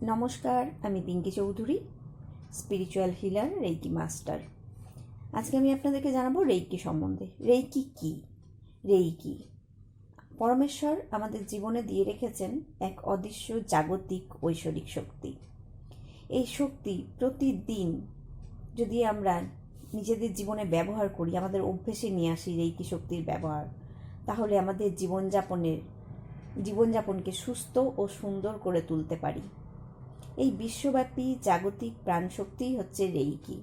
নমস্কার, আমি Pinki Chowdhury, spiritual healer, reiki master. আজকে আমি আপনাদেরকে জানাবো রেইকি সম্বন্ধে। রেইকি কী? রেইকি পরমেশ্বর আমাদের জীবনে দিয়ে রেখেছেন এক অদৃশ্য জাগতিক ঐশ্বরিক শক্তি। এই শক্তি প্রতিদিন যদি আমরা নিজেদের জীবনে ব্যবহার করি, আমাদের অভ্যেসে নিয়ে আসি রেইকি শক্তির ব্যবহার, তাহলে আমাদের জীবনযাপনকে সুস্থ ও সুন্দর করে তুলতে পারি। এই বিশ্বব্যাপী জাগতিক প্রাণশক্তিই হচ্ছে রেইকি।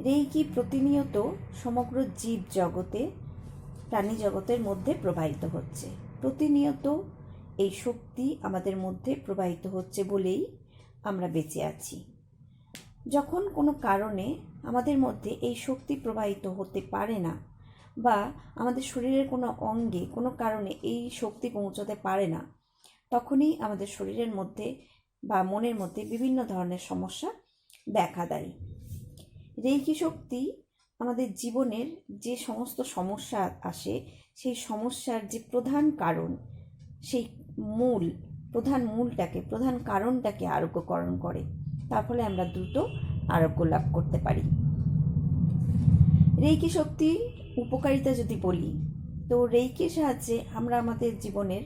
রেইকি প্রতিনিয়ত সমগ্র জীব জগতে, প্রাণী জগতের মধ্যে প্রবাহিত হচ্ছে। প্রতিনিয়ত এই শক্তি আমাদের মধ্যে প্রবাহিত হচ্ছে বলেই আমরা বেঁচে আছি। যখন কোনো কারণে আমাদের মধ্যে এই শক্তি প্রবাহিত হতে পারে না, বা আমাদের শরীরের কোনো অঙ্গে কোনো কারণে এই শক্তি পৌঁছতে পারে না, তখনই আমাদের শরীরের মধ্যে বা মনের মধ্যে বিভিন্ন ধরনের সমস্যা দেখা দেয়। রেইকি শক্তি আমাদের জীবনের যে সমস্ত সমস্যা আসে, সেই সমস্যার যে প্রধান কারণ, সেই প্রধান কারণটাকে আরোগ্যকরণ করে। তার ফলে আমরা দ্রুত আরোগ্য লাভ করতে পারি। রেইকি শক্তির উপকারিতা যদি বলি, তো রেইকির সাহায্যে আমরা আমাদের জীবনের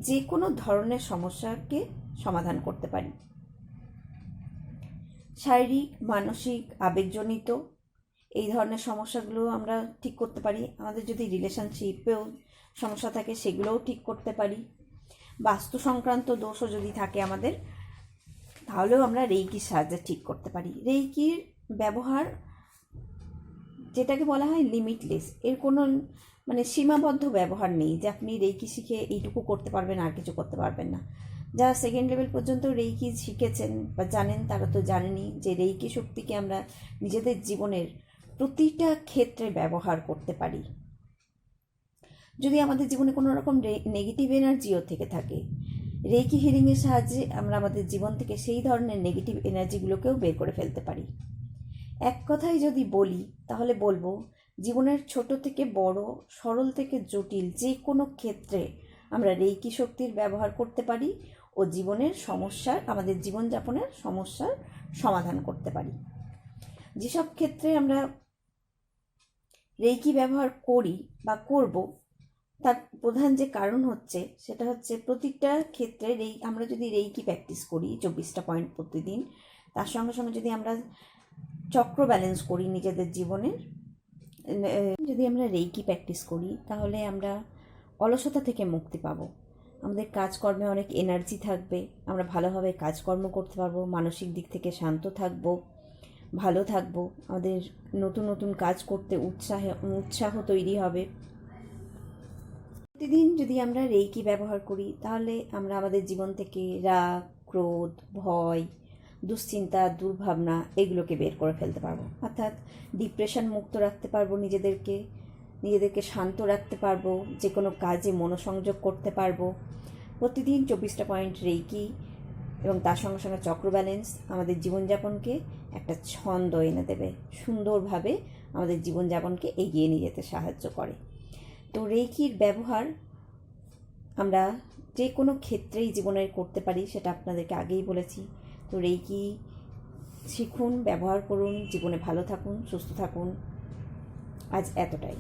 যে কোনো ধরনের সমস্যাকে সমাধান করতে পারি। শারীরিক, মানসিক, আবেগজনিত এই ধরনের সমস্যাগুলো আমরা ঠিক করতে পারি। আমাদের যদি রিলেশনশিপেও সমস্যা থাকে, সেগুলোও ঠিক করতে পারি। বাস্তু সংক্রান্ত দোষও যদি থাকে আমাদের, তাহলেও আমরা রেইকির সাহায্যে ঠিক করতে পারি। রেইকির ব্যবহার, যেটাকে বলা হয় লিমিটলেস, এর কোনো সীমাবদ্ধ ব্যবহার নেই যে আপনি রেইকি শিখে এইটুকু করতে পারবেন, আর কিছু করতে পারবেন না। যারা সেকেন্ড লেভেল পর্যন্ত রেইকি শিখেছেন বা জানেন, তারা তো জানেনই যে রেইকি শক্তিকে আমরা নিজেদের জীবনের প্রতিটা ক্ষেত্রে ব্যবহার করতে পারি। যদি আমাদের জীবনে কোনো রকম নেগেটিভ এনার্জিও থেকে থাকে, রেইকি হিলিংয়ের সাহায্যে আমরা আমাদের জীবন থেকে সেই ধরনের নেগেটিভ এনার্জিগুলোকেও বের করে ফেলতে পারি। এক কথায় যদি বলি, তাহলে বলবো জীবনের ছোট থেকে বড়, সরল থেকে জটিল যে কোনো ক্ষেত্রে আমরা রেইকি শক্তির ব্যবহার করতে পারি ও আমাদের জীবনযাপনের সমস্যার সমাধান করতে পারি। যেসব ক্ষেত্রে আমরা রেইকি ব্যবহার করি বা করব, তার প্রধান যে কারণ হচ্ছে, সেটা হচ্ছে প্রতিটা ক্ষেত্রে আমরা যদি রেইকি প্র্যাকটিস করি 24টা পয়েন্ট প্রতিদিন, তার সঙ্গে সঙ্গে যদি আমরা চক্র ব্যালেন্স করি নিজেদের জীবনের, যদি আমরা রেইকি প্র্যাকটিস করি, তাহলে আমরা অলসতা থেকে মুক্তি পাবো। আমাদের কাজকর্মে অনেক এনার্জি থাকবে, আমরা ভালোভাবে কাজকর্ম করতে পারবো, মানসিক দিক থেকে শান্ত থাকবো, ভালো থাকবো, আমাদের নতুন নতুন কাজ করতে উৎসাহ তৈরি হবে। প্রতিদিন যদি আমরা রেইকি ব্যবহার করি, তাহলে আমরা আমাদের জীবন থেকে রাগ, ক্রোধ, ভয়, দুশ্চিন্তা, দুর্ভাবনা এগুলোকে বের করে ফেলতে পারবো। অর্থাৎ ডিপ্রেশন মুক্ত রাখতে পারবো, নিজেদেরকে শান্ত রাখতে পারবো, যে কোনো কাজে মনোসংযোগ করতে পারবো। প্রতিদিন 24টা পয়েন্ট রেইকি এবং তার সঙ্গে সঙ্গে চক্র ব্যালেন্স আমাদের জীবনযাপনকে একটা ছন্দ এনে দেবে, সুন্দরভাবে আমাদের জীবনযাপনকে এগিয়ে নিয়ে যেতে সাহায্য করে। তো রেইকির ব্যবহার আমরা যে কোনো ক্ষেত্রেই জীবনের করতে পারি, সেটা আপনাদেরকে আগেই বলেছি। তো রেইকি শিখুন, ব্যবহার করুন, জীবনে ভালো থাকুন, সুস্থ থাকুন। আজ এতটাই।